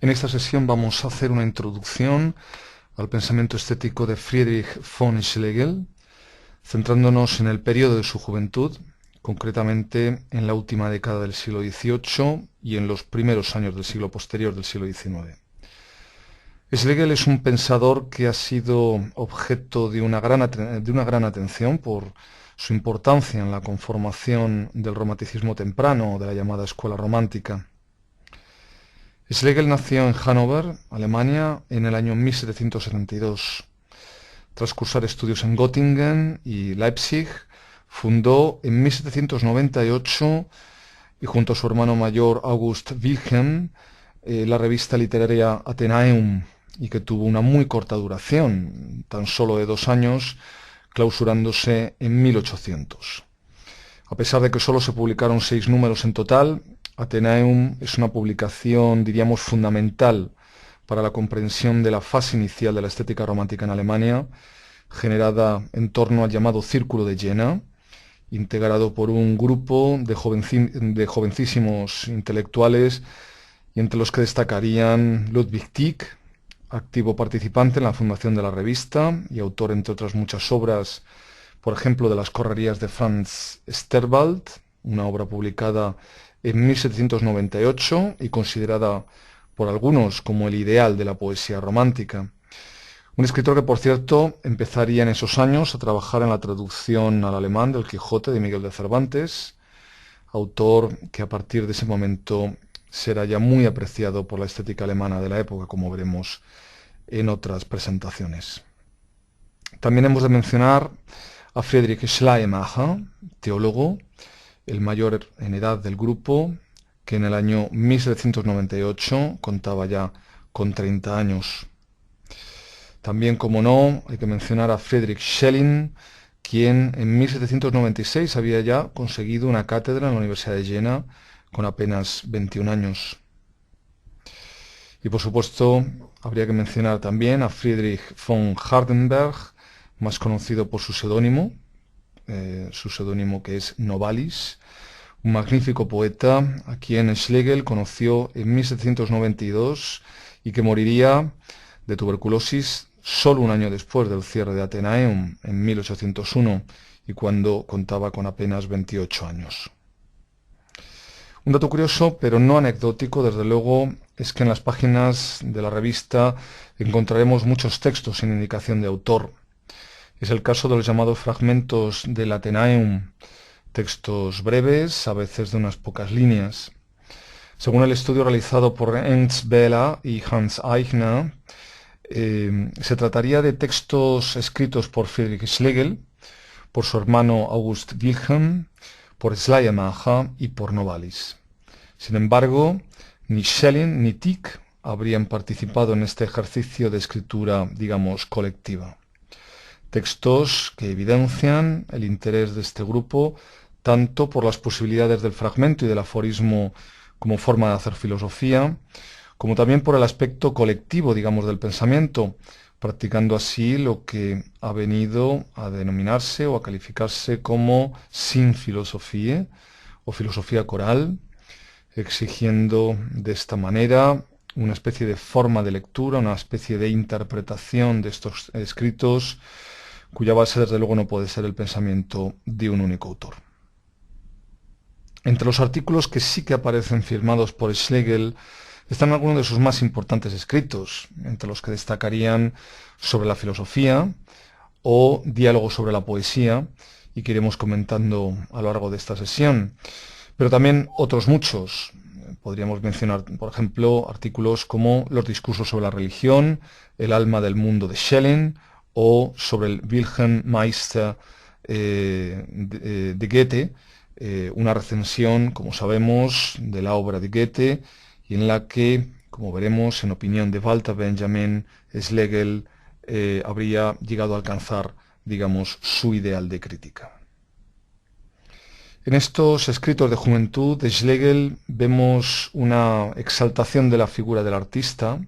En esta sesión vamos a hacer una introducción al pensamiento estético de Friedrich von Schlegel, centrándonos en el periodo de su juventud, concretamente en la última década del siglo XVIII y en los primeros años del siglo posterior del siglo XIX. Schlegel es un pensador que ha sido objeto de una gran atención por su importancia en la conformación del romanticismo temprano, de la llamada escuela romántica. Schlegel nació en Hannover, Alemania, en el año 1772. Tras cursar estudios en Göttingen y Leipzig, fundó en 1798 y junto a su hermano mayor August Wilhelm la revista literaria Athenaeum, y que tuvo una muy corta duración, tan solo de 2 años, clausurándose en 1800. A pesar de que solo se publicaron 6 números en total, Athenaeum es una publicación, diríamos, fundamental para la comprensión de la fase inicial de la estética romántica en Alemania, generada en torno al llamado Círculo de Jena, integrado por un grupo de jovencísimos intelectuales, y entre los que destacarían Ludwig Tieck, activo participante en la fundación de la revista y autor, entre otras muchas obras, por ejemplo, de las correrías de Franz Sterwald, una obra publicada en 1798 y considerada por algunos como el ideal de la poesía romántica. Un escritor que, por cierto, empezaría en esos años a trabajar en la traducción al alemán del Quijote de Miguel de Cervantes, autor que a partir de ese momento será ya muy apreciado por la estética alemana de la época, como veremos en otras presentaciones. También hemos de mencionar a Friedrich Schleiermacher, teólogo, el mayor en edad del grupo, que en el año 1798 contaba ya con 30 años. También, como no, hay que mencionar a Friedrich Schelling, quien en 1796 había ya conseguido una cátedra en la Universidad de Jena con apenas 21 años. Y por supuesto, habría que mencionar también a Friedrich von Hardenberg, más conocido por su seudónimo que es Novalis, un magnífico poeta a quien Schlegel conoció en 1792 y que moriría de tuberculosis solo un año después del cierre de Athenaeum, en 1801, y cuando contaba con apenas 28 años. Un dato curioso, pero no anecdótico, desde luego, es que en las páginas de la revista encontraremos muchos textos sin indicación de autor. Es el caso de los llamados fragmentos del Athenaeum, textos breves, a veces de unas pocas líneas. Según el estudio realizado por Ernst Behler y Hans Eichner, se trataría de textos escritos por Friedrich Schlegel, por su hermano August Wilhelm, por Schleiermacher y por Novalis. Sin embargo, ni Schelling ni Tieck habrían participado en este ejercicio de escritura, digamos, colectiva. Textos que evidencian el interés de este grupo tanto por las posibilidades del fragmento y del aforismo como forma de hacer filosofía, como también por el aspecto colectivo, digamos, del pensamiento, practicando así lo que ha venido a denominarse o a calificarse como Sinfilosofie o filosofía coral, exigiendo de esta manera una especie de forma de lectura, una especie de interpretación de estos escritos, cuya base desde luego no puede ser el pensamiento de un único autor. Entre los artículos que sí que aparecen firmados por Schlegel están algunos de sus más importantes escritos, entre los que destacarían sobre la filosofía o diálogos sobre la poesía, y que iremos comentando a lo largo de esta sesión, pero también otros muchos. Podríamos mencionar, por ejemplo, artículos como Los discursos sobre la religión, El alma del mundo de Schelling, o sobre el Wilhelm Meister de Goethe, una recensión, como sabemos, de la obra de Goethe, y en la que, como veremos, en opinión de Walter Benjamin, Schlegel habría llegado a alcanzar, digamos, su ideal de crítica. En estos escritos de juventud de Schlegel vemos una exaltación de la figura del artista,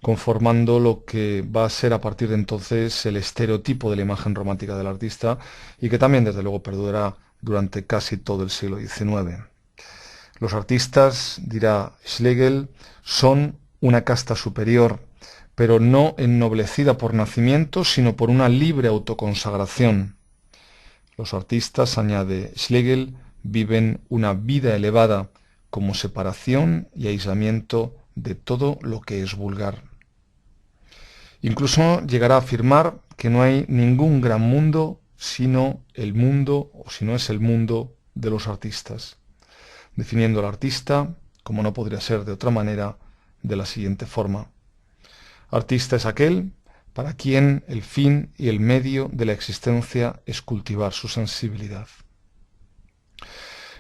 conformando lo que va a ser a partir de entonces el estereotipo de la imagen romántica del artista, y que también desde luego perdurará durante casi todo el siglo XIX. Los artistas, dirá Schlegel, son una casta superior, pero no ennoblecida por nacimiento, sino por una libre autoconsagración. Los artistas, añade Schlegel, viven una vida elevada como separación y aislamiento de todo lo que es vulgar. Incluso llegará a afirmar que no hay ningún gran mundo sino el mundo, o si no es el mundo, de los artistas, definiendo al artista, como no podría ser de otra manera, de la siguiente forma. Artista es aquel para quien el fin y el medio de la existencia es cultivar su sensibilidad.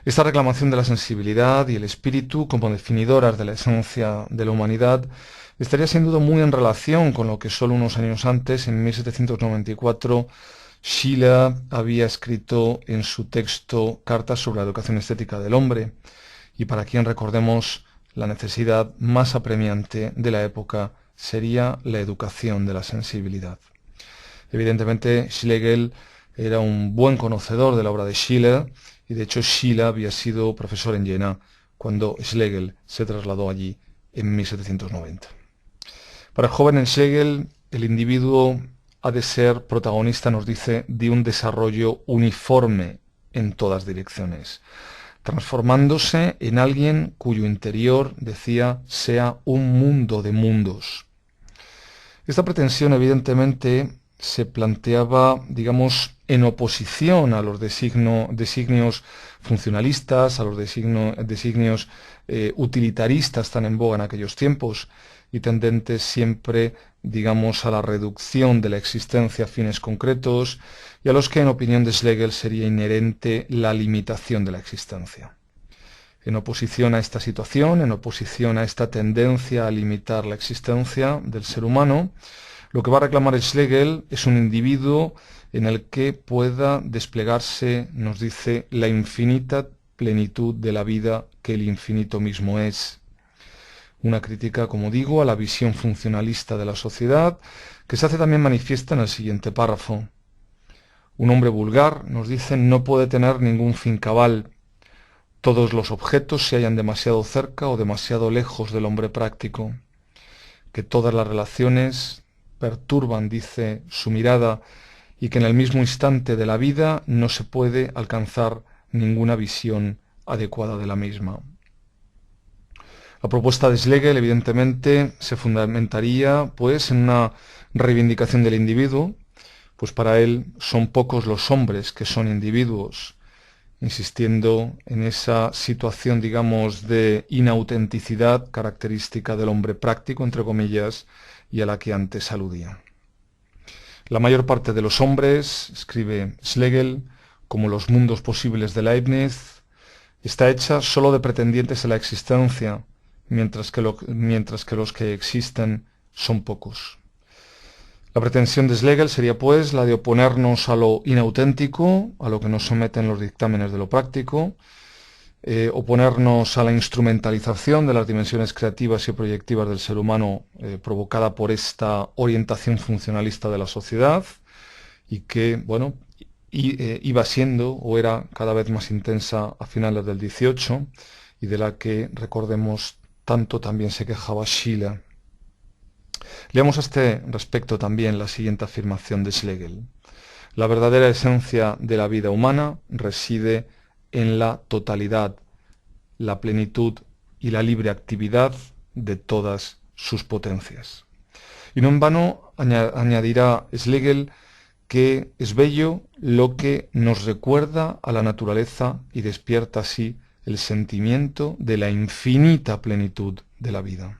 Esta reclamación de la sensibilidad y el espíritu como definidoras de la esencia de la humanidad estaría sin duda muy en relación con lo que solo unos años antes, en 1794, Schiller había escrito en su texto Cartas sobre la educación estética del hombre, y para quien, recordemos, la necesidad más apremiante de la época sería la educación de la sensibilidad. Evidentemente, Schlegel era un buen conocedor de la obra de Schiller, y de hecho Schiller había sido profesor en Jena cuando Schlegel se trasladó allí en 1790. Para el joven Schlegel, el individuo ha de ser protagonista, nos dice, de un desarrollo uniforme en todas direcciones, transformándose en alguien cuyo interior, decía, sea un mundo de mundos. Esta pretensión, evidentemente, se planteaba, digamos, en oposición a los designios funcionalistas, a los designios utilitaristas tan en boga en aquellos tiempos y tendentes siempre, digamos, a la reducción de la existencia a fines concretos y a los que, en opinión de Schlegel, sería inherente la limitación de la existencia. En oposición a esta situación, en oposición a esta tendencia a limitar la existencia del ser humano, lo que va a reclamar Schlegel es un individuo en el que pueda desplegarse, nos dice, la infinita plenitud de la vida que el infinito mismo es. Una crítica, como digo, a la visión funcionalista de la sociedad, que se hace también manifiesta en el siguiente párrafo. Un hombre vulgar, nos dice, no puede tener ningún fin cabal. Todos los objetos se hallan demasiado cerca o demasiado lejos del hombre práctico. Que todas las relaciones perturban, dice, su mirada, y que en el mismo instante de la vida no se puede alcanzar ninguna visión adecuada de la misma. La propuesta de Schlegel, evidentemente, se fundamentaría, pues, en una reivindicación del individuo, pues para él son pocos los hombres que son individuos, insistiendo en esa situación, digamos, de inautenticidad característica del hombre práctico, entre comillas, y a la que antes aludía. La mayor parte de los hombres, escribe Schlegel, como los mundos posibles de Leibniz, está hecha solo de pretendientes a la existencia, mientras que los que existen son pocos. La pretensión de Schlegel sería, pues, la de oponernos a lo inauténtico, a lo que nos someten los dictámenes de lo práctico, oponernos a la instrumentalización de las dimensiones creativas y proyectivas del ser humano provocada por esta orientación funcionalista de la sociedad y que, bueno, iba siendo o era cada vez más intensa a finales del XVIII y de la que, recordemos, tanto también se quejaba Schiller. Leamos a este respecto también la siguiente afirmación de Schlegel. La verdadera esencia de la vida humana reside en la totalidad, la plenitud y la libre actividad de todas sus potencias. Y no en vano añadirá Schlegel que es bello lo que nos recuerda a la naturaleza y despierta así el sentimiento de la infinita plenitud de la vida.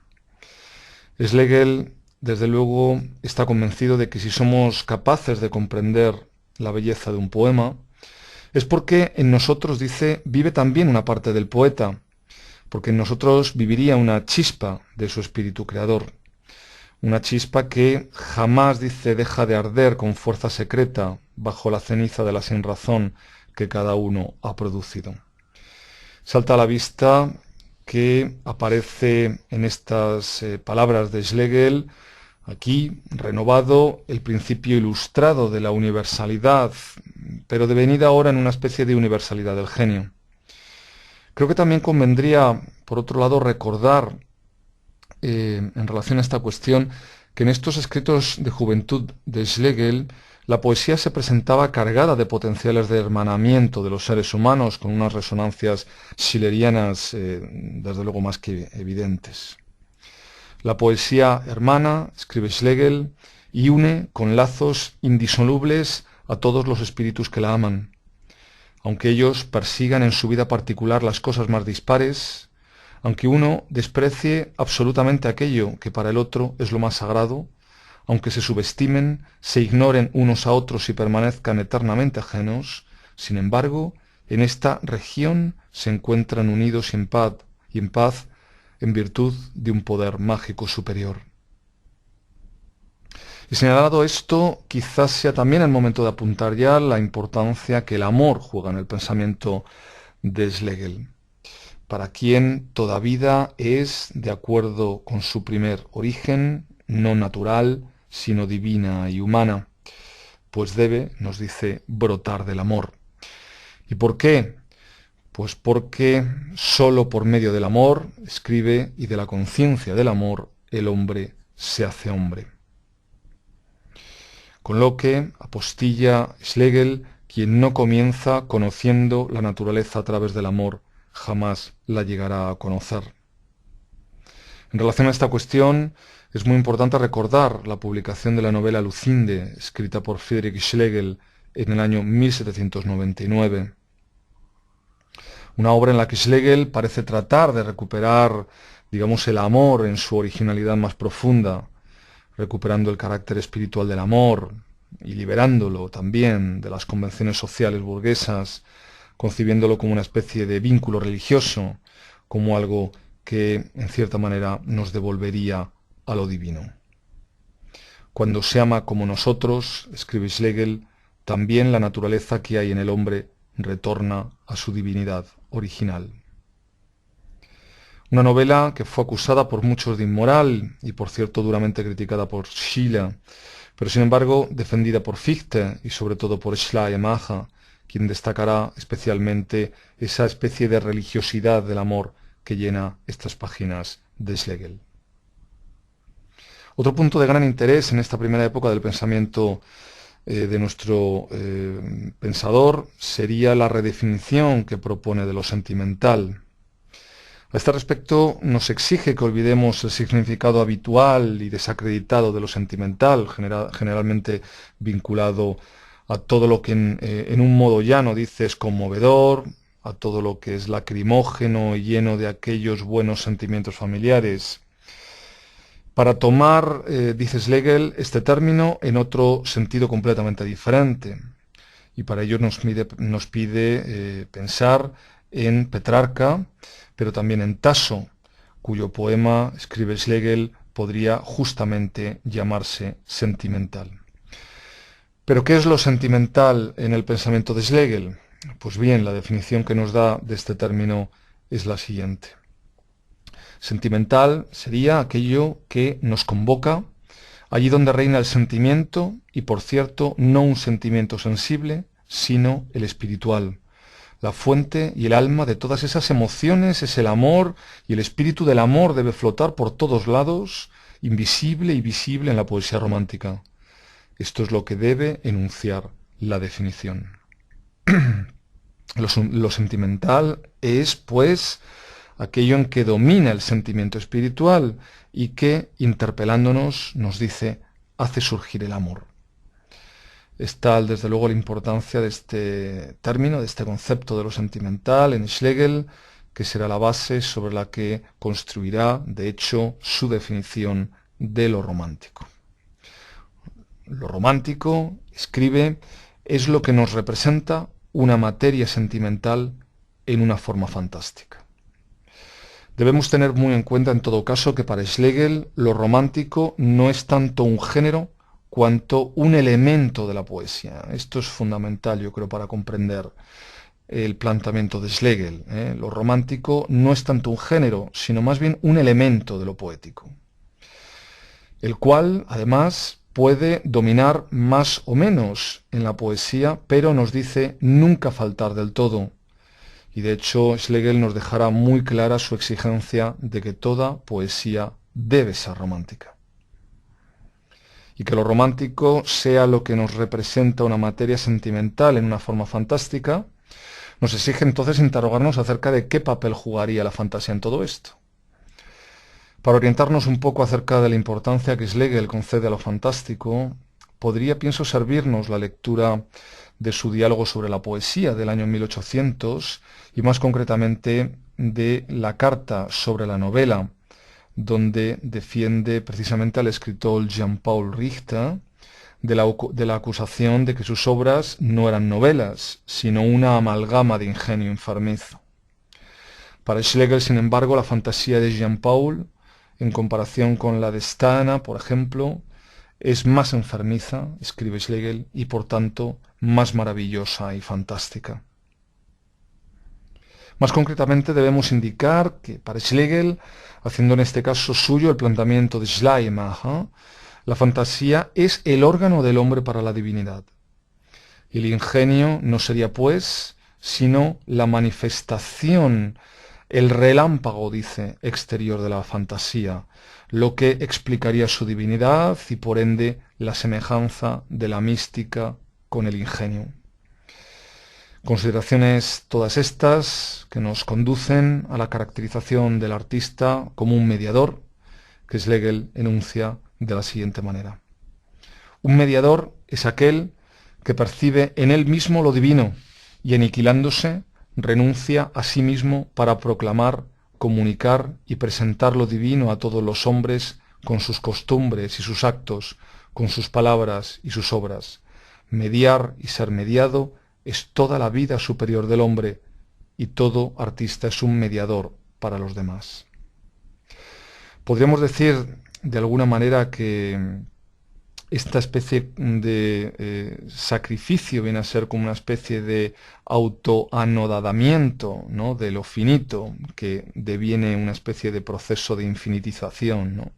Schlegel, desde luego, está convencido de que si somos capaces de comprender la belleza de un poema, es porque en nosotros, dice, vive también una parte del poeta, porque en nosotros viviría una chispa de su espíritu creador, una chispa que jamás, dice, deja de arder con fuerza secreta bajo la ceniza de la sinrazón que cada uno ha producido. Salta a la vista que aparece en estas palabras de Schlegel, aquí, renovado, el principio ilustrado de la universalidad, pero devenida ahora en una especie de universalidad del genio. Creo que también convendría, por otro lado, recordar en relación a esta cuestión, que en estos escritos de juventud de Schlegel la poesía se presentaba cargada de potenciales de hermanamiento de los seres humanos, con unas resonancias schillerianas desde luego más que evidentes. La poesía hermana, escribe Schlegel, y une con lazos indisolubles a todos los espíritus que la aman. Aunque ellos persigan en su vida particular las cosas más dispares, aunque uno desprecie absolutamente aquello que para el otro es lo más sagrado, aunque se subestimen, se ignoren unos a otros y permanezcan eternamente ajenos, sin embargo, en esta región se encuentran unidos y en paz en virtud de un poder mágico superior. Y señalado esto, quizás sea también el momento de apuntar ya la importancia que el amor juega en el pensamiento de Schlegel, para quien toda vida es, de acuerdo con su primer origen, no natural, sino divina y humana, pues debe, nos dice, brotar del amor. ¿Y por qué? Pues porque sólo por medio del amor, escribe, y de la conciencia del amor, el hombre se hace hombre. Con lo que apostilla Schlegel, quien no comienza conociendo la naturaleza a través del amor, jamás la llegará a conocer. En relación a esta cuestión, es muy importante recordar la publicación de la novela Lucinde, escrita por Friedrich Schlegel en el año 1799. Una obra en la que Schlegel parece tratar de recuperar, digamos, el amor en su originalidad más profunda, recuperando el carácter espiritual del amor y liberándolo también de las convenciones sociales burguesas, concibiéndolo como una especie de vínculo religioso, como algo que, en cierta manera, nos devolvería a lo divino. Cuando se ama como nosotros, escribe Schlegel, también la naturaleza que hay en el hombre retorna a su divinidad original. Una novela que fue acusada por muchos de inmoral y, por cierto, duramente criticada por Schiller, pero sin embargo defendida por Fichte y sobre todo por Schleiermacher, quien destacará especialmente esa especie de religiosidad del amor que llena estas páginas de Schlegel. Otro punto de gran interés en esta primera época del pensamiento de nuestro pensador sería la redefinición que propone de lo sentimental. A este respecto nos exige que olvidemos el significado habitual y desacreditado de lo sentimental, generalmente vinculado a todo lo que en un modo llano dice es conmovedor, a todo lo que es lacrimógeno y lleno de aquellos buenos sentimientos familiares, para tomar, dice Schlegel, este término en otro sentido completamente diferente. Y para ello nos pide pensar en Petrarca, pero también en Tasso, cuyo poema, escribe Schlegel, podría justamente llamarse sentimental. ¿Pero qué es lo sentimental en el pensamiento de Schlegel? Pues bien, la definición que nos da de este término es la siguiente. Sentimental sería aquello que nos convoca, allí donde reina el sentimiento, y por cierto, no un sentimiento sensible, sino el espiritual. La fuente y el alma de todas esas emociones es el amor, y el espíritu del amor debe flotar por todos lados, invisible y visible en la poesía romántica. Esto es lo que debe enunciar la definición. Lo sentimental es, pues, aquello en que domina el sentimiento espiritual y que, interpelándonos, nos dice, hace surgir el amor. Es tal, desde luego, la importancia de este término, de este concepto de lo sentimental en Schlegel, que será la base sobre la que construirá, de hecho, su definición de lo romántico. Lo romántico, escribe, es lo que nos representa una materia sentimental en una forma fantástica. Debemos tener muy en cuenta, en todo caso, que para Schlegel lo romántico no es tanto un género cuanto un elemento de la poesía. Esto es fundamental, yo creo, para comprender el planteamiento de Schlegel. Lo romántico no es tanto un género, sino más bien un elemento de lo poético, el cual, además, puede dominar más o menos en la poesía, pero nos dice nunca faltar del todo. Y de hecho Schlegel nos dejará muy clara su exigencia de que toda poesía debe ser romántica. Y que lo romántico sea lo que nos representa una materia sentimental en una forma fantástica, nos exige entonces interrogarnos acerca de qué papel jugaría la fantasía en todo esto. Para orientarnos un poco acerca de la importancia que Schlegel concede a lo fantástico, podría, pienso, servirnos la lectura de su diálogo sobre la poesía del año 1800 y más concretamente de la carta sobre la novela, donde defiende precisamente al escritor Jean-Paul Richter de la acusación de que sus obras no eran novelas, sino una amalgama de ingenio enfermizo. Para Schlegel, sin embargo, la fantasía de Jean-Paul, en comparación con la de Stana, por ejemplo, es más enfermiza, escribe Schlegel, y por tanto más maravillosa y fantástica. Más concretamente debemos indicar que para Schlegel, haciendo en este caso suyo el planteamiento de Schleiermacher, la fantasía es el órgano del hombre para la divinidad. Y el ingenio no sería, pues, sino la manifestación, el relámpago, dice, exterior de la fantasía, lo que explicaría su divinidad y, por ende, la semejanza de la mística con el ingenio. Consideraciones todas estas que nos conducen a la caracterización del artista como un mediador, que Schlegel enuncia de la siguiente manera. Un mediador es aquel que percibe en él mismo lo divino y, aniquilándose, renuncia a sí mismo para proclamar, comunicar y presentar lo divino a todos los hombres con sus costumbres y sus actos, con sus palabras y sus obras. Mediar y ser mediado es toda la vida superior del hombre, y todo artista es un mediador para los demás. Podríamos decir de alguna manera que esta especie de sacrificio viene a ser como una especie de autoanodadamiento, ¿no?, de lo finito, que deviene una especie de proceso de infinitización, ¿no?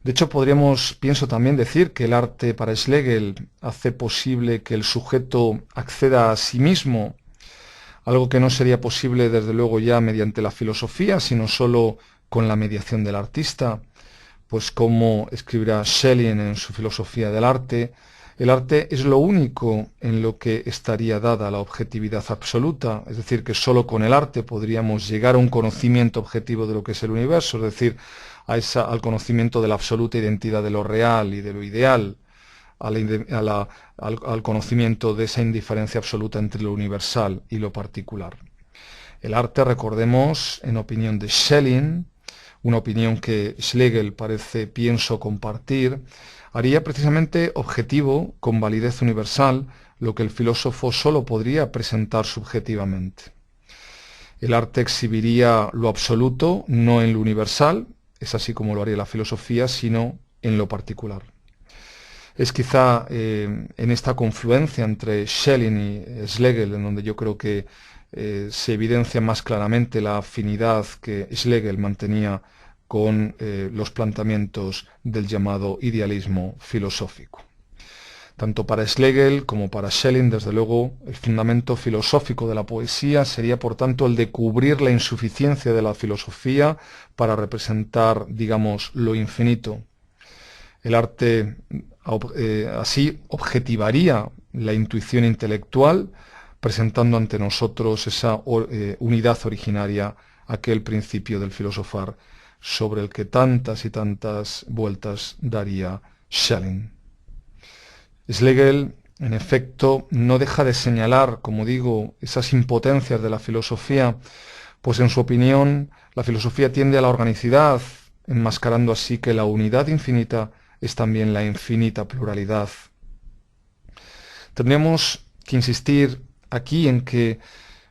De hecho, podríamos, pienso también decir que el arte para Schlegel hace posible que el sujeto acceda a sí mismo, algo que no sería posible desde luego ya mediante la filosofía, sino solo con la mediación del artista, pues como escribirá Schelling en su filosofía del arte, el arte es lo único en lo que estaría dada la objetividad absoluta, es decir, que solo con el arte podríamos llegar a un conocimiento objetivo de lo que es el universo, es decir, al conocimiento de la absoluta identidad de lo real y de lo ideal, al conocimiento de esa indiferencia absoluta entre lo universal y lo particular. El arte, recordemos, en opinión de Schelling, una opinión que Schlegel parece, pienso, compartir, haría precisamente objetivo, con validez universal, lo que el filósofo solo podría presentar subjetivamente. El arte exhibiría lo absoluto, no en lo universal, es así como lo haría la filosofía, sino en lo particular. Es quizá en esta confluencia entre Schelling y Schlegel, en donde yo creo que se evidencia más claramente la afinidad que Schlegel mantenía con los planteamientos del llamado idealismo filosófico. Tanto para Schlegel como para Schelling, desde luego, el fundamento filosófico de la poesía sería, por tanto, el de cubrir la insuficiencia de la filosofía para representar, digamos, lo infinito. El arte así objetivaría la intuición intelectual, presentando ante nosotros esa unidad originaria, aquel principio del filosofar, sobre el que tantas y tantas vueltas daría Schelling. Schlegel, en efecto, no deja de señalar, como digo, esas impotencias de la filosofía, pues en su opinión la filosofía tiende a la organicidad, enmascarando así que la unidad infinita es también la infinita pluralidad. Tendríamos que insistir aquí en que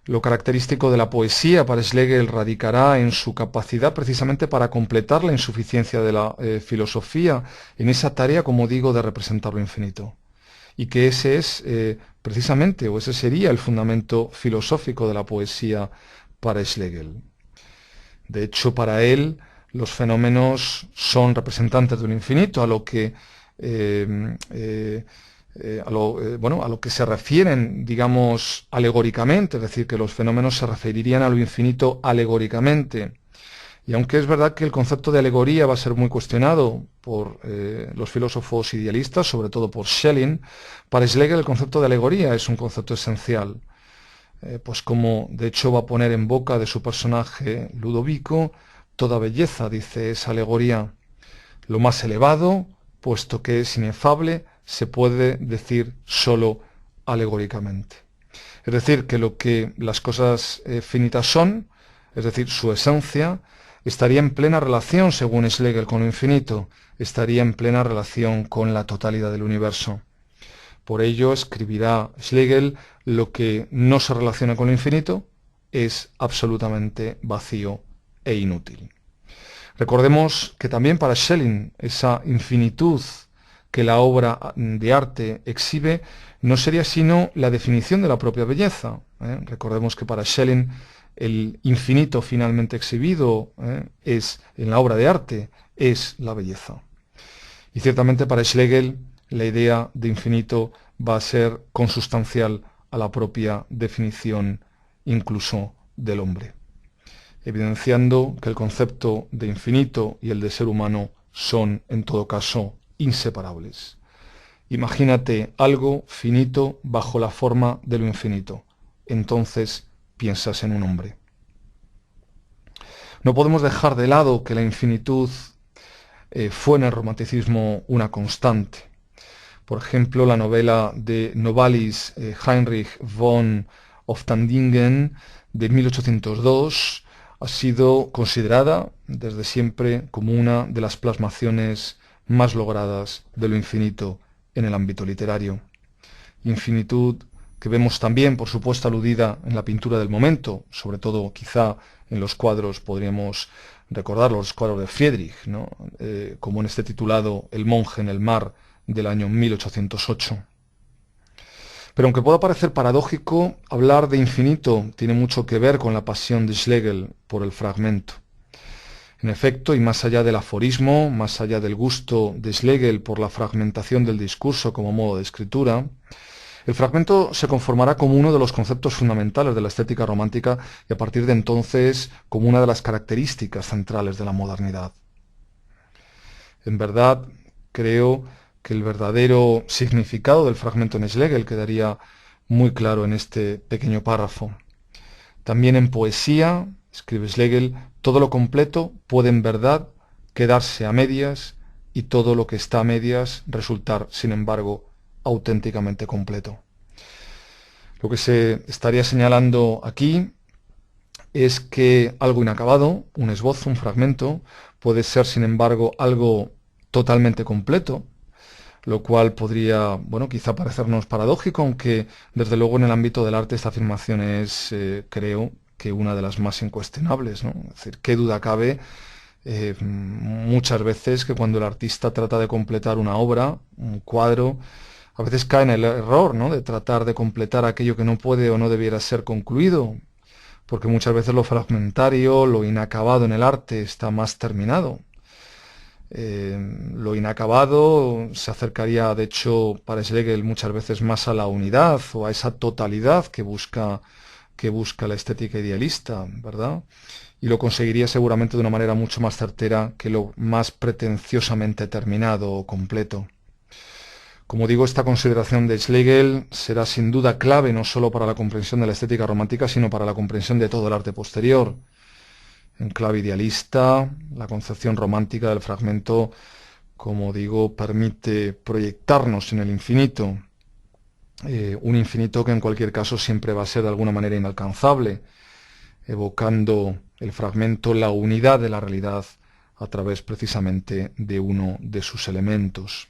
lo característico de la poesía para Schlegel radicará en su capacidad precisamente para completar la insuficiencia de la filosofía en esa tarea, como digo, de representar lo infinito. Y que ese es precisamente, o ese sería el fundamento filosófico de la poesía para Schlegel. De hecho, para él, los fenómenos son representantes de un infinito, a lo que se refieren, digamos, alegóricamente, es decir, que los fenómenos se referirían a lo infinito alegóricamente. Y aunque es verdad que el concepto de alegoría va a ser muy cuestionado por los filósofos idealistas, sobre todo por Schelling, para Schlegel el concepto de alegoría es un concepto esencial. Pues como de hecho va a poner en boca de su personaje Ludovico, toda belleza, dice, es alegoría. Lo más elevado, puesto que es inefable, se puede decir solo alegóricamente. Es decir, que lo que las cosas finitas son, es decir, su esencia, estaría en plena relación, según Schlegel, con lo infinito, estaría en plena relación con la totalidad del universo. Por ello, escribirá Schlegel, lo que no se relaciona con lo infinito es absolutamente vacío e inútil. Recordemos que también para Schelling esa infinitud que la obra de arte exhibe no sería sino la definición de la propia belleza. Recordemos que para Schelling el infinito finalmente exhibido es en la obra de arte es la belleza. Y ciertamente para Schlegel la idea de infinito va a ser consustancial a la propia definición incluso del hombre, evidenciando que el concepto de infinito y el de ser humano son, en todo caso, inseparables. Imagínate algo finito bajo la forma de lo infinito. Entonces piensas en un hombre. No podemos dejar de lado que la infinitud fue en el romanticismo una constante. Por ejemplo, la novela de Novalis Heinrich von Ofterdingen de 1802 ha sido considerada desde siempre como una de las plasmaciones más logradas de lo infinito en el ámbito literario. Infinitud que vemos también, por supuesto, aludida en la pintura del momento, sobre todo quizá en los cuadros, podríamos recordar los cuadros de Friedrich, ¿no? Como en este titulado El monje en el mar, del año 1808. Pero aunque pueda parecer paradójico, hablar de infinito tiene mucho que ver con la pasión de Schlegel por el fragmento. En efecto, y más allá del aforismo, más allá del gusto de Schlegel por la fragmentación del discurso como modo de escritura, el fragmento se conformará como uno de los conceptos fundamentales de la estética romántica y a partir de entonces como una de las características centrales de la modernidad. En verdad, creo que el verdadero significado del fragmento en Schlegel quedaría muy claro en este pequeño párrafo. También en poesía, escribe Schlegel, todo lo completo puede en verdad quedarse a medias y todo lo que está a medias resultar, sin embargo, auténticamente completo. Lo que se estaría señalando aquí es que algo inacabado, un esbozo, un fragmento, puede ser, sin embargo, algo totalmente completo, lo cual podría, bueno, quizá parecernos paradójico, aunque desde luego en el ámbito del arte esta afirmación es, creo, que una de las más incuestionables, ¿no? Es decir, qué duda cabe muchas veces que cuando el artista trata de completar una obra, un cuadro, a veces cae en el error, ¿no? De tratar de completar aquello que no puede o no debiera ser concluido, porque muchas veces lo fragmentario, lo inacabado en el arte está más terminado. Lo inacabado se acercaría, de hecho, para Schlegel muchas veces más a la unidad o a esa totalidad que busca la estética idealista, ¿verdad? Y lo conseguiría seguramente de una manera mucho más certera que lo más pretenciosamente terminado o completo. Como digo, esta consideración de Schlegel será sin duda clave no solo para la comprensión de la estética romántica, sino para la comprensión de todo el arte posterior. En clave idealista, la concepción romántica del fragmento, como digo, permite proyectarnos en el infinito, un infinito que en cualquier caso siempre va a ser de alguna manera inalcanzable, evocando el fragmento la unidad de la realidad a través precisamente de uno de sus elementos.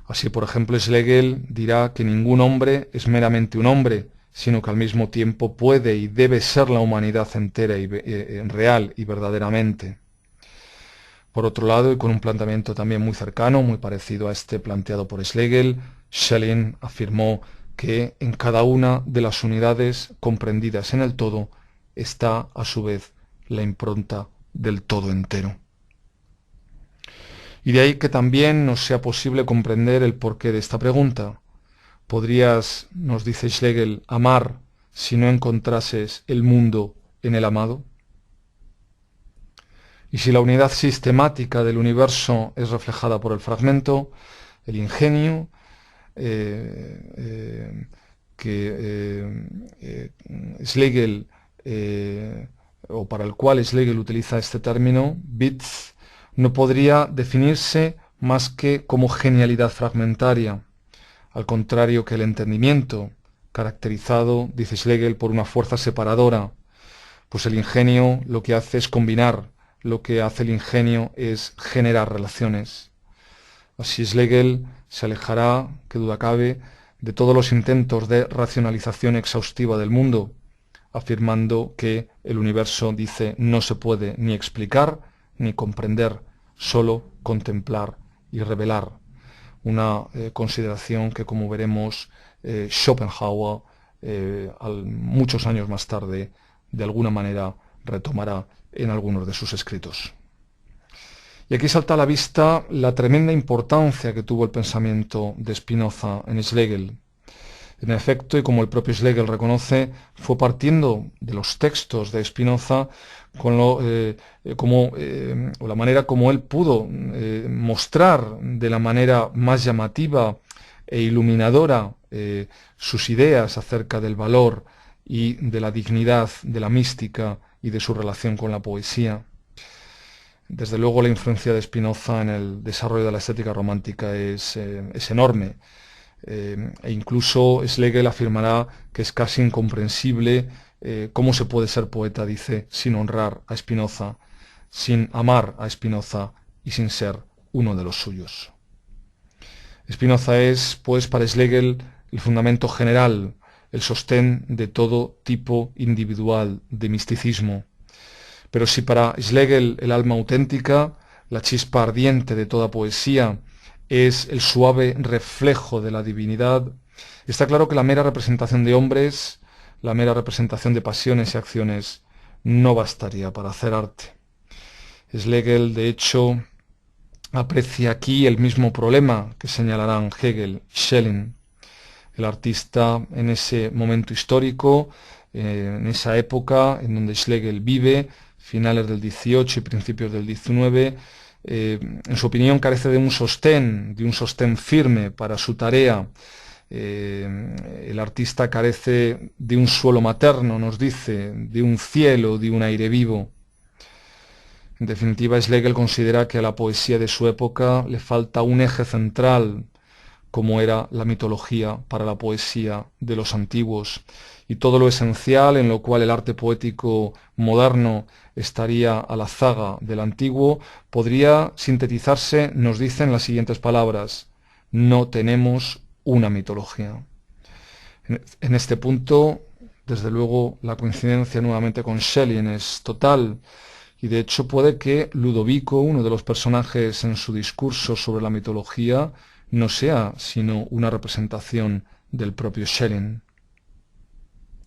Así, por ejemplo, Schlegel dirá que ningún hombre es meramente un hombre, sino que al mismo tiempo puede y debe ser la humanidad entera y real y verdaderamente. Por otro lado, y con un planteamiento también muy cercano, muy parecido a este planteado por Schlegel, Schelling afirmó que en cada una de las unidades comprendidas en el todo está, a su vez, la impronta del todo entero. Y de ahí que también nos sea posible comprender el porqué de esta pregunta. ¿Podrías, nos dice Schlegel, amar si no encontrases el mundo en el amado? Y si la unidad sistemática del universo es reflejada por el fragmento, el ingenio, Schlegel, o para el cual Schlegel utiliza este término, bits, no podría definirse más que como genialidad fragmentaria, al contrario que el entendimiento, caracterizado, dice Schlegel, por una fuerza separadora, pues el ingenio lo que hace es combinar, lo que hace el ingenio es generar relaciones. Así Schlegel se alejará, qué duda cabe, de todos los intentos de racionalización exhaustiva del mundo, afirmando que el universo, dice, no se puede ni explicar ni comprender, solo contemplar y revelar. Una consideración que, como veremos, Schopenhauer, muchos años más tarde, de alguna manera retomará en algunos de sus escritos. Y aquí salta a la vista la tremenda importancia que tuvo el pensamiento de Spinoza en Schlegel. En efecto, y como el propio Schlegel reconoce, fue partiendo de los textos de Spinoza o la manera como él pudo mostrar de la manera más llamativa e iluminadora sus ideas acerca del valor y de la dignidad de la mística y de su relación con la poesía. Desde luego la influencia de Spinoza en el desarrollo de la estética romántica es enorme. E incluso Schlegel afirmará que es casi incomprensible cómo se puede ser poeta, dice, sin honrar a Spinoza, sin amar a Spinoza y sin ser uno de los suyos. Spinoza es, pues, para Schlegel el fundamento general, el sostén de todo tipo individual de misticismo. Pero si para Schlegel el alma auténtica, la chispa ardiente de toda poesía, es el suave reflejo de la divinidad, está claro que la mera representación de hombres, la mera representación de pasiones y acciones, no bastaría para hacer arte. Schlegel, de hecho, aprecia aquí el mismo problema que señalarán Hegel y Schelling. El artista en ese momento histórico, en esa época en donde Schlegel vive, finales del XVIII y principios del XIX, en su opinión carece de un sostén firme para su tarea. El artista carece de un suelo materno, nos dice, de un cielo, de un aire vivo. En definitiva, Schlegel considera que a la poesía de su época le falta un eje central, como era la mitología para la poesía de los antiguos, y todo lo esencial en lo cual el arte poético moderno estaría a la zaga del antiguo, podría sintetizarse, nos dicen las siguientes palabras: no tenemos una mitología. En este punto, desde luego, la coincidencia nuevamente con Schelling es total, y de hecho puede que Ludovico, uno de los personajes en su discurso sobre la mitología, no sea sino una representación del propio Schelling.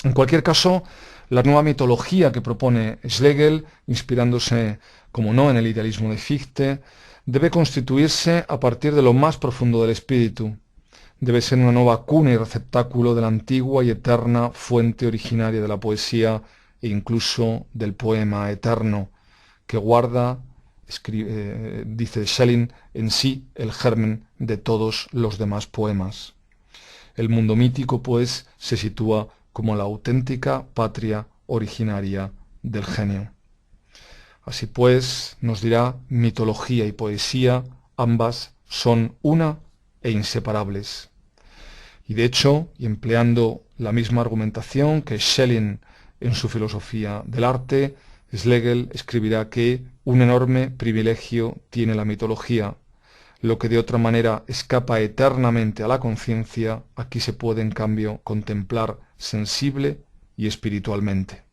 En cualquier caso, la nueva mitología que propone Schlegel, inspirándose, como no, en el idealismo de Fichte, debe constituirse a partir de lo más profundo del espíritu. Debe ser una nueva cuna y receptáculo de la antigua y eterna fuente originaria de la poesía e incluso del poema eterno, que guarda, dice Schelling, en sí el germen de todos los demás poemas. El mundo mítico, pues, se sitúa como la auténtica patria originaria del genio. Así pues, nos dirá, mitología y poesía, ambas son una e inseparables. Y de hecho, y empleando la misma argumentación que Schelling en su filosofía del arte, Schlegel escribirá que un enorme privilegio tiene la mitología. Lo que de otra manera escapa eternamente a la conciencia, aquí se puede en cambio contemplar sensible y espiritualmente.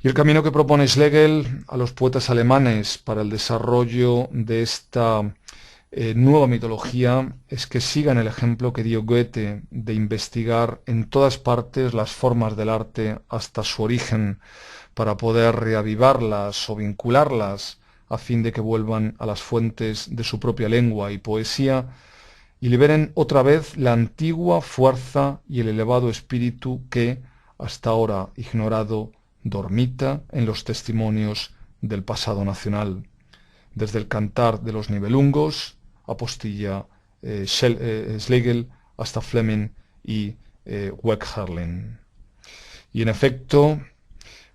Y el camino que propone Schlegel a los poetas alemanes para el desarrollo de esta nueva mitología es que sigan el ejemplo que dio Goethe de investigar en todas partes las formas del arte hasta su origen, para poder reavivarlas o vincularlas a fin de que vuelvan a las fuentes de su propia lengua y poesía y liberen otra vez la antigua fuerza y el elevado espíritu que, hasta ahora ignorado, dormita en los testimonios del pasado nacional, desde el cantar de los Nibelungos, Apostilla, Schlegel, hasta Fleming y Wegherlin. Y en efecto,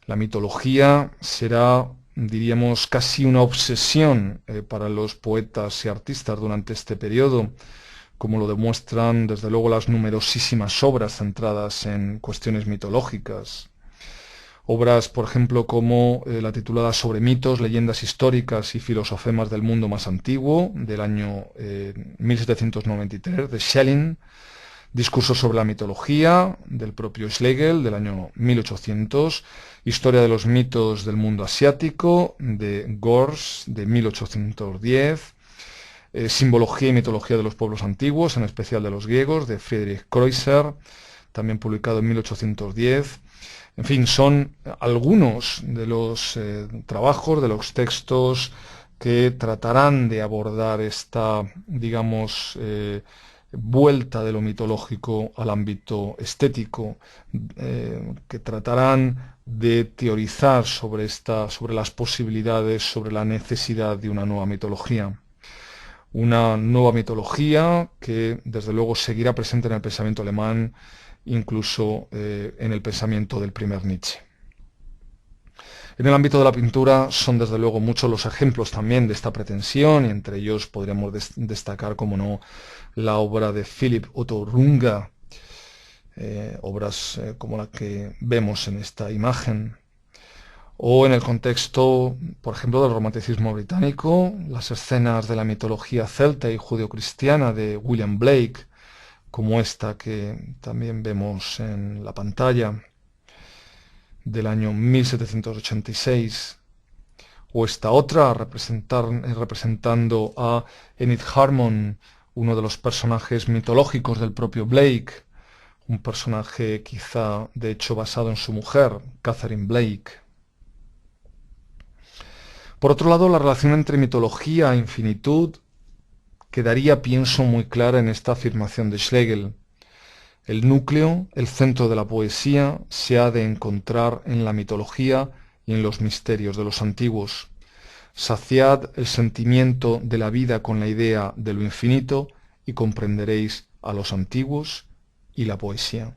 la mitología será, diríamos, casi una obsesión para los poetas y artistas durante este periodo, como lo demuestran desde luego las numerosísimas obras centradas en cuestiones mitológicas. Obras, por ejemplo, como la titulada Sobre mitos, leyendas históricas y filosofemas del mundo más antiguo, del año 1793, de Schelling, Discursos sobre la mitología, del propio Schlegel, del año 1800, Historia de los mitos del mundo asiático, de Gors, de 1810, Simbología y mitología de los pueblos antiguos, en especial de los griegos, de Friedrich Kreutzer, también publicado en 1810. En fin, son algunos de los trabajos, de los textos que tratarán de abordar esta, digamos, vuelta de lo mitológico al ámbito estético, que tratarán de teorizar sobre las posibilidades, sobre la necesidad de una nueva mitología. Una nueva mitología que desde luego seguirá presente en el pensamiento alemán, incluso en el pensamiento del primer Nietzsche. En el ámbito de la pintura son desde luego muchos los ejemplos también de esta pretensión, y entre ellos podríamos destacar, como no, la obra de Philipp Otto Runge, obras como la que vemos en esta imagen, o en el contexto, por ejemplo, del romanticismo británico, las escenas de la mitología celta y judeocristiana de William Blake, como esta que también vemos en la pantalla, del año 1786, o esta otra representando a Enid Harmon, uno de los personajes mitológicos del propio Blake, un personaje quizá de hecho basado en su mujer, Catherine Blake. Por otro lado, la relación entre mitología e infinitud quedaría, pienso, muy clara en esta afirmación de Schlegel. El núcleo, el centro de la poesía, se ha de encontrar en la mitología y en los misterios de los antiguos. Saciad el sentimiento de la vida con la idea de lo infinito y comprenderéis a los antiguos y la poesía.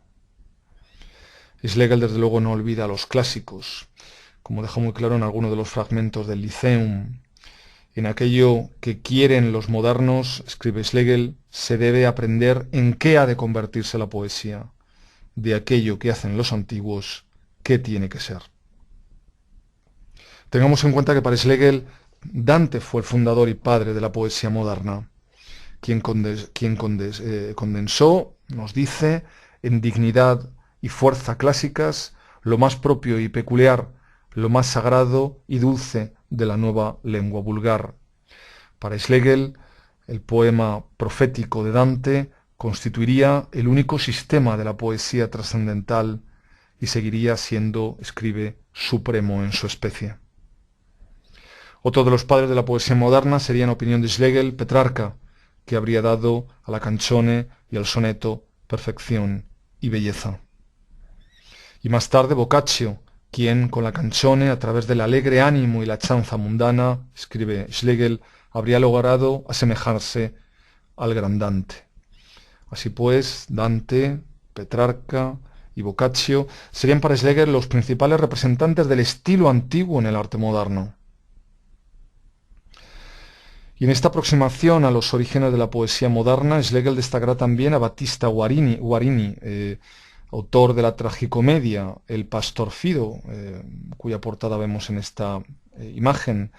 Schlegel, desde luego, no olvida a los clásicos, como deja muy claro en alguno de los fragmentos del Lyceum. En aquello que quieren los modernos, escribe Schlegel, se debe aprender en qué ha de convertirse la poesía. De aquello que hacen los antiguos, ¿qué tiene que ser? Tengamos en cuenta que para Schlegel, Dante fue el fundador y padre de la poesía moderna, quien condensó, nos dice, en dignidad y fuerza clásicas, lo más propio y peculiar, lo más sagrado y dulce de la nueva lengua vulgar. Para Schlegel, el poema profético de Dante constituiría el único sistema de la poesía trascendental y seguiría siendo, escribe, supremo en su especie. Otro de los padres de la poesía moderna sería, en opinión de Schlegel, Petrarca, que habría dado a la canzone y al soneto perfección y belleza. Y más tarde Boccaccio, quien con la canzone, a través del alegre ánimo y la chanza mundana, escribe Schlegel, habría logrado asemejarse al gran Dante. Así pues, Dante, Petrarca y Boccaccio serían para Schlegel los principales representantes del estilo antiguo en el arte moderno. Y en esta aproximación a los orígenes de la poesía moderna, Schlegel destacará también a Battista Guarini, autor de la tragicomedia El Pastor Fido, cuya portada vemos en esta imagen,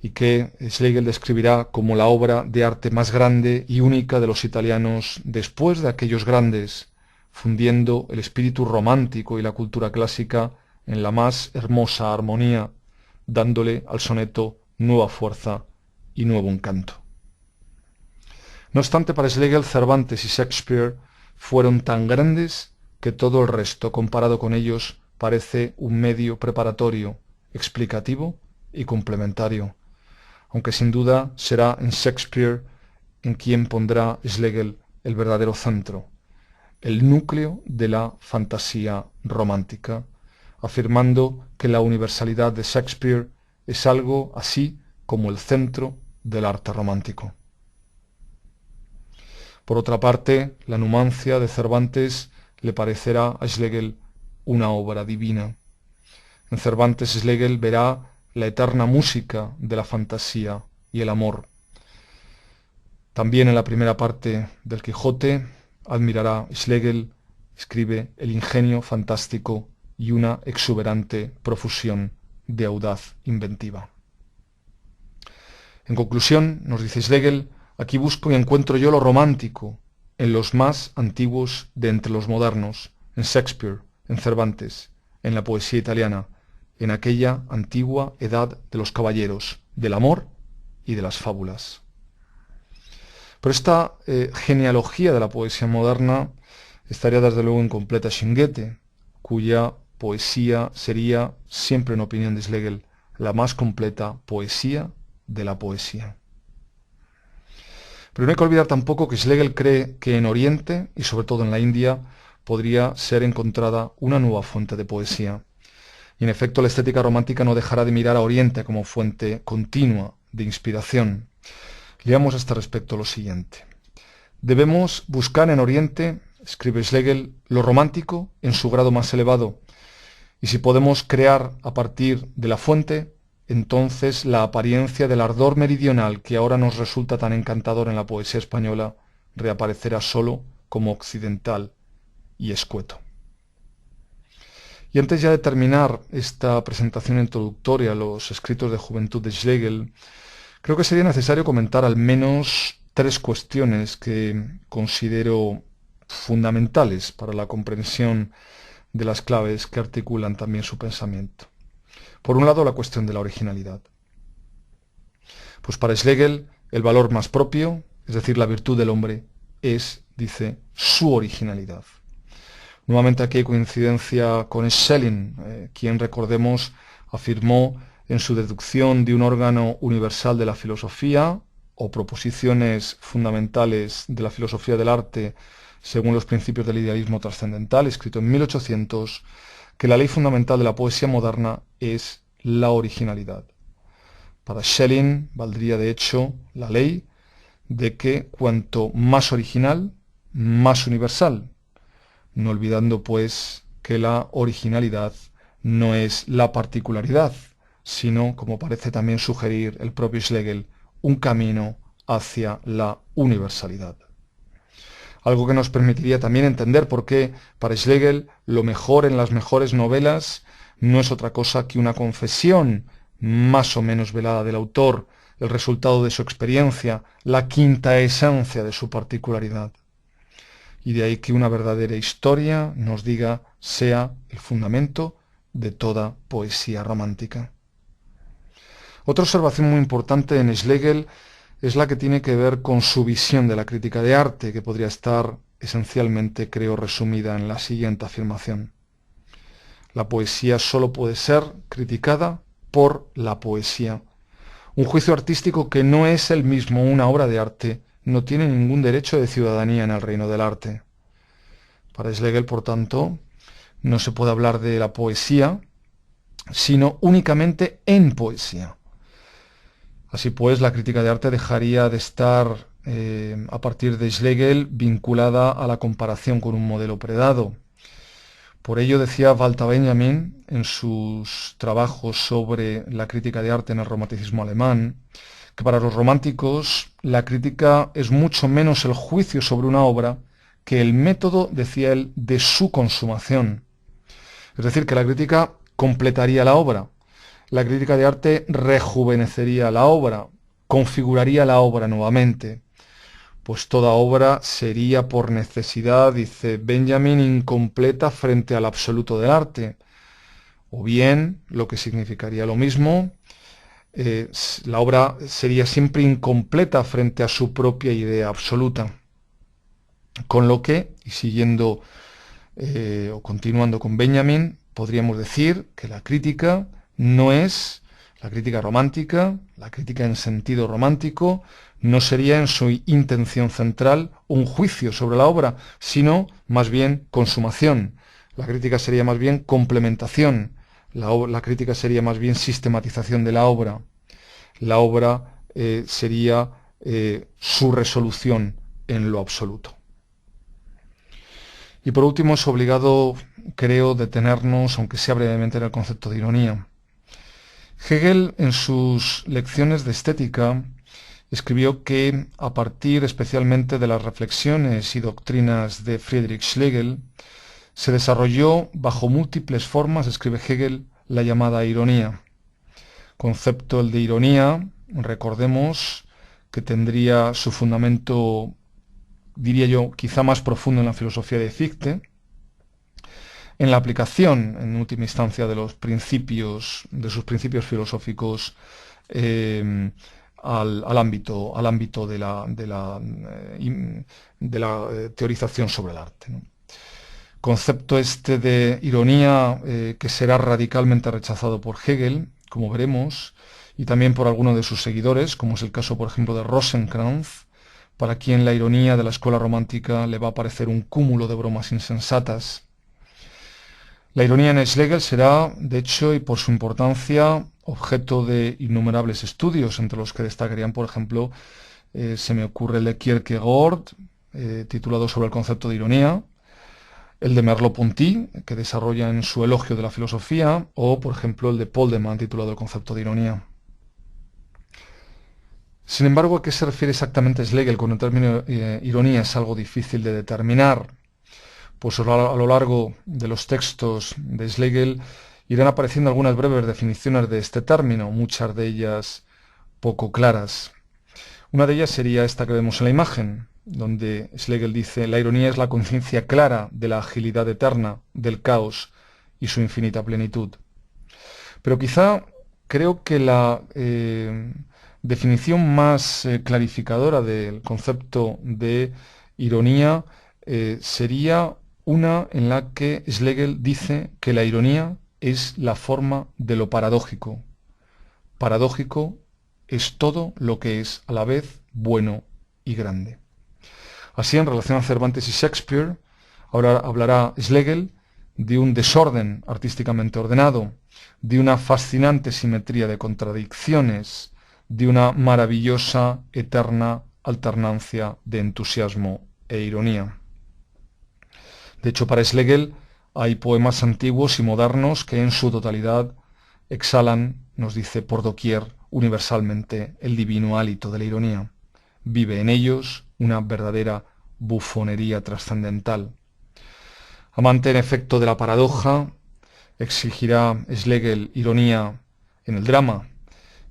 y que Schlegel describirá como la obra de arte más grande y única de los italianos después de aquellos grandes, fundiendo el espíritu romántico y la cultura clásica en la más hermosa armonía, dándole al soneto nueva fuerza y nuevo encanto. No obstante, para Schlegel, Cervantes y Shakespeare fueron tan grandes que todo el resto, comparado con ellos, parece un medio preparatorio, explicativo y complementario, aunque sin duda será en Shakespeare en quien pondrá Schlegel el verdadero centro, el núcleo de la fantasía romántica, afirmando que la universalidad de Shakespeare es algo así como el centro del arte romántico. Por otra parte, la Numancia de Cervantes le parecerá a Schlegel una obra divina. En Cervantes Schlegel verá la eterna música de la fantasía y el amor. También en la primera parte del Quijote admirará Schlegel, escribe, el ingenio fantástico y una exuberante profusión de audaz inventiva. En conclusión, nos dice Schlegel, aquí busco y encuentro yo lo romántico en los más antiguos de entre los modernos, en Shakespeare, en Cervantes, en la poesía italiana, en aquella antigua edad de los caballeros, del amor y de las fábulas. Pero esta genealogía de la poesía moderna estaría desde luego incompleta sin Goethe, cuya poesía sería, siempre en opinión de Schlegel, la más completa poesía de la poesía. Pero no hay que olvidar tampoco que Schlegel cree que en Oriente, y sobre todo en la India, podría ser encontrada una nueva fuente de poesía. Y en efecto la estética romántica no dejará de mirar a Oriente como fuente continua de inspiración. Leamos a este respecto lo siguiente. Debemos buscar en Oriente, escribe Schlegel, lo romántico en su grado más elevado, y si podemos crear a partir de la fuente, entonces la apariencia del ardor meridional que ahora nos resulta tan encantador en la poesía española reaparecerá solo como occidental y escueto. Y antes ya de terminar esta presentación introductoria a los escritos de juventud de Schlegel, creo que sería necesario comentar al menos tres cuestiones que considero fundamentales para la comprensión de las claves que articulan también su pensamiento. Por un lado, la cuestión de la originalidad. Pues para Schlegel, el valor más propio, es decir, la virtud del hombre, es, dice, su originalidad. Nuevamente aquí hay coincidencia con Schelling, quien, recordemos, afirmó en su deducción de un órgano universal de la filosofía, o proposiciones fundamentales de la filosofía del arte según los principios del idealismo trascendental, escrito en 1800, que la ley fundamental de la poesía moderna es la originalidad. Para Schelling valdría de hecho la ley de que cuanto más original, más universal, no olvidando pues que la originalidad no es la particularidad, sino, como parece también sugerir el propio Schlegel, un camino hacia la universalidad. Algo que nos permitiría también entender por qué para Schlegel lo mejor en las mejores novelas no es otra cosa que una confesión más o menos velada del autor, el resultado de su experiencia, la quinta esencia de su particularidad. Y de ahí que una verdadera historia, nos diga, sea el fundamento de toda poesía romántica. Otra observación muy importante en Schlegel es la que tiene que ver con su visión de la crítica de arte, que podría estar esencialmente, creo, resumida en la siguiente afirmación. La poesía solo puede ser criticada por la poesía. Un juicio artístico que no es el mismo una obra de arte no tiene ningún derecho de ciudadanía en el reino del arte. Para Schlegel, por tanto, no se puede hablar de la poesía, sino únicamente en poesía. Así pues, la crítica de arte dejaría de estar, a partir de Schlegel, vinculada a la comparación con un modelo predado. Por ello decía Walter Benjamin, en sus trabajos sobre la crítica de arte en el romanticismo alemán, que para los románticos la crítica es mucho menos el juicio sobre una obra que el método, decía él, de su consumación. Es decir, que la crítica completaría la obra. La crítica de arte rejuvenecería la obra, configuraría la obra nuevamente, pues toda obra sería por necesidad, dice Benjamin, incompleta frente al absoluto del arte. O bien, lo que significaría lo mismo, la obra sería siempre incompleta frente a su propia idea absoluta. Con lo que, y siguiendo o continuando con Benjamin, podríamos decir que la crítica no es la crítica romántica, la crítica en sentido romántico, no sería en su intención central un juicio sobre la obra, sino más bien consumación, La crítica sería más bien complementación, la crítica sería más bien sistematización de la obra. La obra sería su resolución en lo absoluto. Y por último es obligado, creo, detenernos, aunque sea brevemente, en el concepto de ironía. Hegel, en sus lecciones de estética, escribió que, a partir especialmente de las reflexiones y doctrinas de Friedrich Schlegel, se desarrolló bajo múltiples formas, escribe Hegel, la llamada ironía. Concepto el de ironía, recordemos que tendría su fundamento, diría yo, quizá más profundo en la filosofía de Fichte, en la aplicación, en última instancia, de sus principios filosóficos al ámbito de la teorización sobre el arte, ¿no? Concepto este de ironía que será radicalmente rechazado por Hegel, como veremos, y también por algunos de sus seguidores, como es el caso, por ejemplo, de Rosenkranz, para quien la ironía de la escuela romántica le va a parecer un cúmulo de bromas insensatas. La ironía en Schlegel será, de hecho, y por su importancia, objeto de innumerables estudios, entre los que destacarían, por ejemplo, se me ocurre el de Kierkegaard, titulado sobre el concepto de ironía, el de Merleau-Ponty, que desarrolla en su Elogio de la Filosofía, o, por ejemplo, el de Poldeman, titulado El concepto de ironía. Sin embargo, ¿a qué se refiere exactamente Schlegel con el término ironía? Es algo difícil de determinar. Pues a lo largo de los textos de Schlegel irán apareciendo algunas breves definiciones de este término, muchas de ellas poco claras. Una de ellas sería esta que vemos en la imagen, donde Schlegel dice: la ironía es la conciencia clara de la agilidad eterna, del caos y su infinita plenitud. Pero quizá creo que la definición más clarificadora del concepto de ironía sería una en la que Schlegel dice que la ironía es la forma de lo paradójico. Paradójico es todo lo que es a la vez bueno y grande. Así, en relación a Cervantes y Shakespeare, ahora hablará Schlegel de un desorden artísticamente ordenado, de una fascinante simetría de contradicciones, de una maravillosa, eterna alternancia de entusiasmo e ironía. De hecho, para Schlegel hay poemas antiguos y modernos que en su totalidad exhalan, nos dice, por doquier, universalmente, el divino hálito de la ironía. Vive en ellos una verdadera bufonería trascendental. Amante, en efecto, de la paradoja, exigirá Schlegel ironía en el drama,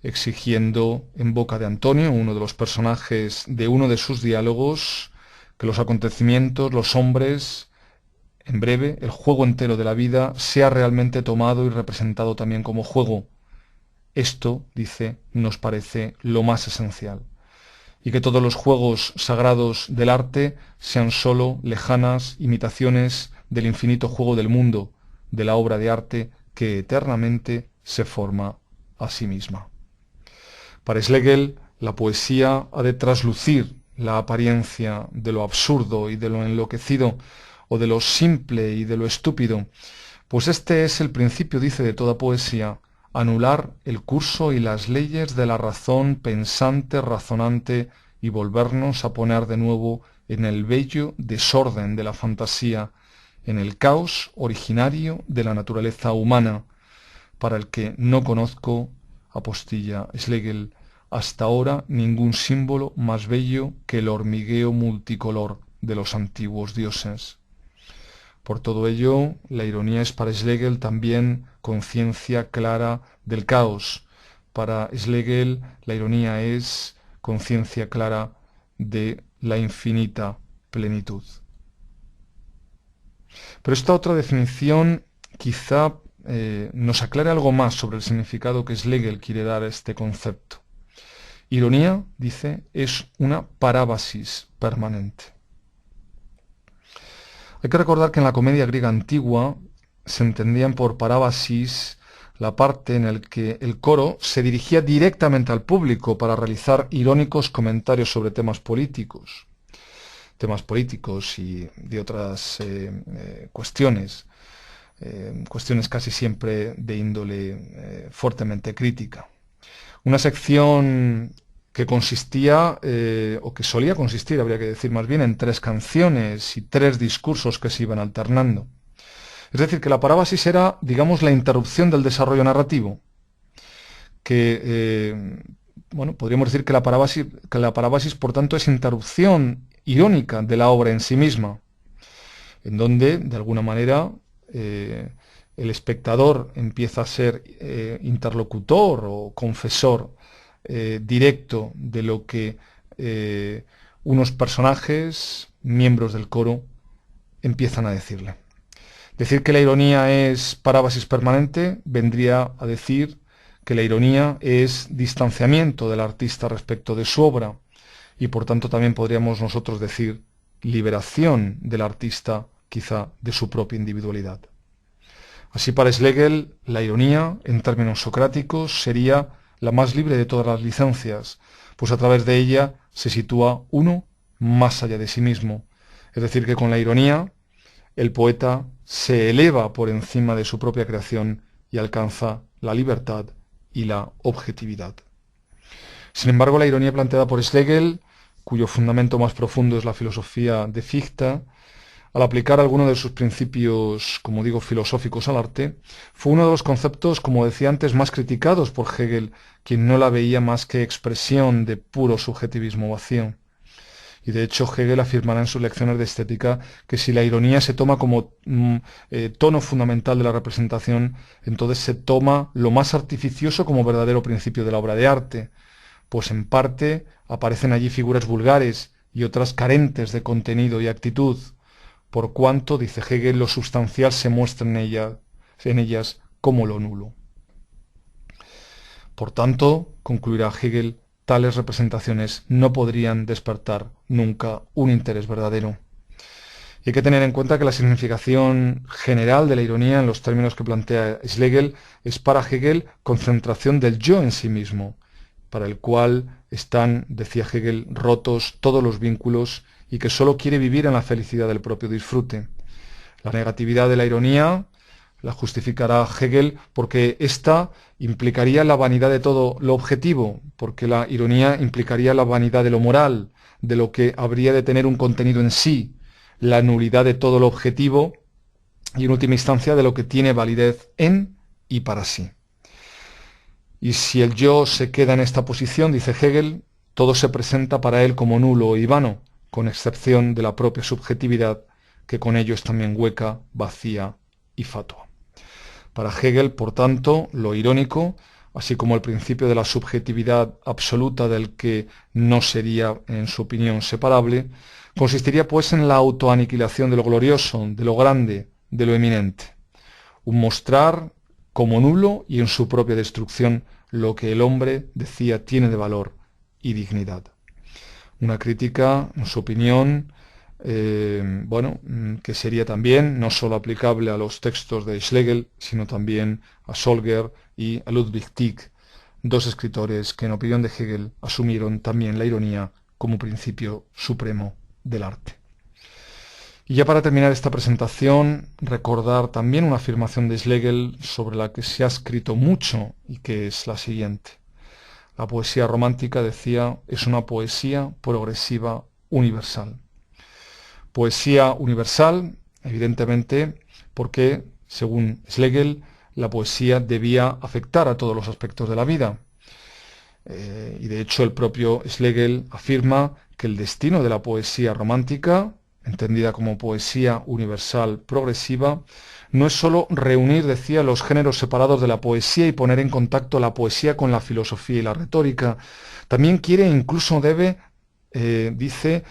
exigiendo en boca de Antonio, uno de los personajes de uno de sus diálogos, que los acontecimientos, los hombres, en breve, el juego entero de la vida, sea realmente tomado y representado también como juego. Esto, dice, nos parece lo más esencial. Y que todos los juegos sagrados del arte sean sólo lejanas imitaciones del infinito juego del mundo, de la obra de arte que eternamente se forma a sí misma. Para Schlegel, la poesía ha de traslucir la apariencia de lo absurdo y de lo enloquecido, o de lo simple y de lo estúpido, pues este es el principio, dice, de toda poesía: anular el curso y las leyes de la razón pensante, razonante, y volvernos a poner de nuevo en el bello desorden de la fantasía, en el caos originario de la naturaleza humana, para el que no conozco, apostilla Schlegel, hasta ahora ningún símbolo más bello que el hormigueo multicolor de los antiguos dioses. Por todo ello, la ironía es para Schlegel también conciencia clara del caos. Para Schlegel, la ironía es conciencia clara de la infinita plenitud. Pero esta otra definición quizá nos aclare algo más sobre el significado que Schlegel quiere dar a este concepto. Ironía, dice, es una parábasis permanente. Hay que recordar que en la comedia griega antigua se entendían por parábasis la parte en la que el coro se dirigía directamente al público para realizar irónicos comentarios sobre temas políticos y de otras cuestiones. cuestiones casi siempre de índole fuertemente crítica. Una sección que consistía, o que solía consistir, habría que decir más bien, en 3 canciones y 3 discursos que se iban alternando. Es decir, que la parábasis era, digamos, la interrupción del desarrollo narrativo, que, bueno, podríamos decir que la parábasis, por tanto, es interrupción irónica de la obra en sí misma, en donde, de alguna manera, el espectador empieza a ser interlocutor o confesor directo de lo que unos personajes, miembros del coro, empiezan a decirle. Decir que la ironía es parábasis permanente vendría a decir que la ironía es distanciamiento del artista respecto de su obra y por tanto también podríamos nosotros decir liberación del artista quizá de su propia individualidad. Así para Schlegel, la ironía, en términos socráticos, sería la más libre de todas las licencias, pues a través de ella se sitúa uno más allá de sí mismo. Es decir, que con la ironía el poeta se eleva por encima de su propia creación y alcanza la libertad y la objetividad. Sin embargo, la ironía planteada por Schlegel, cuyo fundamento más profundo es la filosofía de Fichte, al aplicar algunos de sus principios, como digo, filosóficos al arte, fue uno de los conceptos, como decía antes, más criticados por Hegel, quien no la veía más que expresión de puro subjetivismo vacío. Y de hecho Hegel afirmará en sus lecciones de estética que si la ironía se toma como tono fundamental de la representación, entonces se toma lo más artificioso como verdadero principio de la obra de arte, pues en parte aparecen allí figuras vulgares y otras carentes de contenido y actitud, por cuanto, dice Hegel, lo sustancial se muestra en ellas como lo nulo. Por tanto, concluirá Hegel, tales representaciones no podrían despertar nunca un interés verdadero. Y hay que tener en cuenta que la significación general de la ironía, en los términos que plantea Schlegel, es para Hegel concentración del yo en sí mismo, para el cual están, decía Hegel, rotos todos los vínculos y que sólo quiere vivir en la felicidad del propio disfrute. La negatividad de la ironía la justificará Hegel porque ésta implicaría la vanidad de todo lo objetivo, porque la ironía implicaría la vanidad de lo moral, de lo que habría de tener un contenido en sí, la nulidad de todo lo objetivo y en última instancia de lo que tiene validez en y para sí. Y si el yo se queda en esta posición, dice Hegel, todo se presenta para él como nulo y vano, con excepción de la propia subjetividad, que con ello es también hueca, vacía y fatua. Para Hegel, por tanto, lo irónico, así como el principio de la subjetividad absoluta del que no sería, en su opinión, separable, consistiría pues en la autoaniquilación de lo glorioso, de lo grande, de lo eminente. Un mostrar como nulo y en su propia destrucción lo que el hombre, decía, tiene de valor y dignidad. Una crítica, en su opinión, que sería también no solo aplicable a los textos de Schlegel, sino también a Solger y a Ludwig Tieck, dos escritores que en opinión de Hegel asumieron también la ironía como principio supremo del arte. Y ya para terminar esta presentación, recordar también una afirmación de Schlegel sobre la que se ha escrito mucho y que es la siguiente. La poesía romántica, decía, es una poesía progresiva universal. Poesía universal, evidentemente, porque, según Schlegel, la poesía debía afectar a todos los aspectos de la vida. Y de hecho el propio Schlegel afirma que el destino de la poesía romántica, entendida como poesía universal progresiva, no es sólo reunir, decía, los géneros separados de la poesía y poner en contacto la poesía con la filosofía y la retórica. También quiere, incluso debe, dice,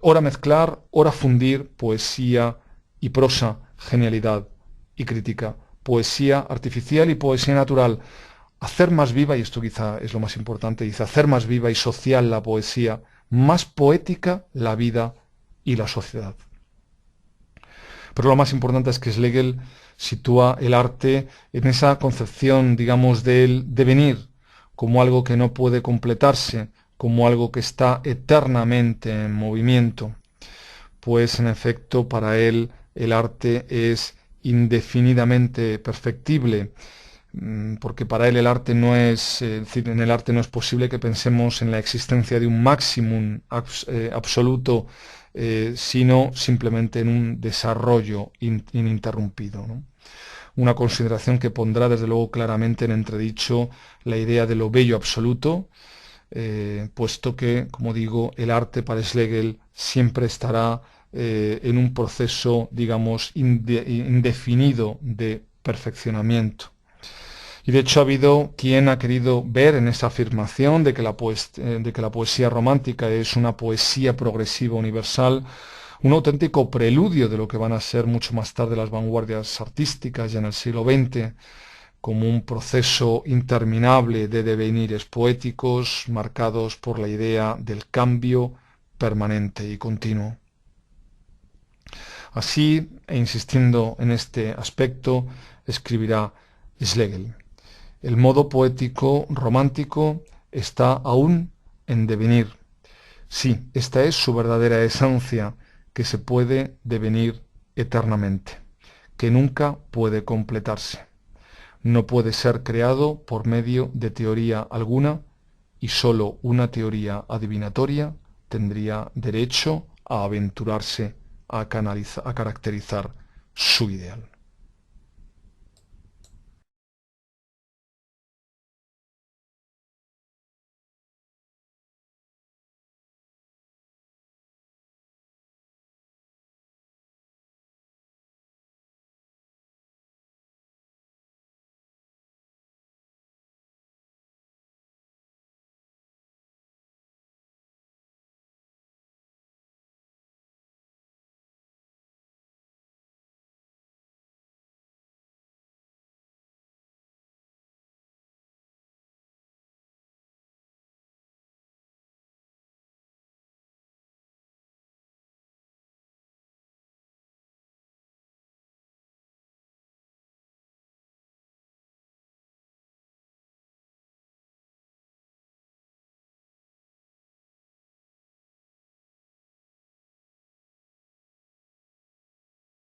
ora mezclar, ora fundir poesía y prosa, genialidad y crítica, poesía artificial y poesía natural, hacer más viva, y esto quizá es lo más importante, dice, hacer más viva y social la poesía, más poética la vida y la sociedad. Pero lo más importante es que Schlegel sitúa el arte en esa concepción, digamos, del devenir, como algo que no puede completarse, como algo que está eternamente en movimiento, pues en efecto para él el arte es indefinidamente perfectible, porque para él el arte no es, es decir, en el arte no es posible que pensemos en la existencia de un máximum absoluto, sino simplemente en un desarrollo ininterrumpido, ¿no? Una consideración que pondrá desde luego claramente en entredicho la idea de lo bello absoluto, puesto que, como digo, el arte para Schlegel siempre estará en un proceso, digamos, indefinido de perfeccionamiento. Y de hecho ha habido quien ha querido ver en esa afirmación de que la poesía romántica es una poesía progresiva universal un auténtico preludio de lo que van a ser mucho más tarde las vanguardias artísticas ya en el siglo XX, como un proceso interminable de devenires poéticos marcados por la idea del cambio permanente y continuo. Así, e insistiendo en este aspecto, escribirá Schlegel: el modo poético romántico está aún en devenir. Sí, esta es su verdadera esencia, que se puede devenir eternamente, que nunca puede completarse. No puede ser creado por medio de teoría alguna, y sólo una teoría adivinatoria tendría derecho a aventurarse a caracterizar su ideal.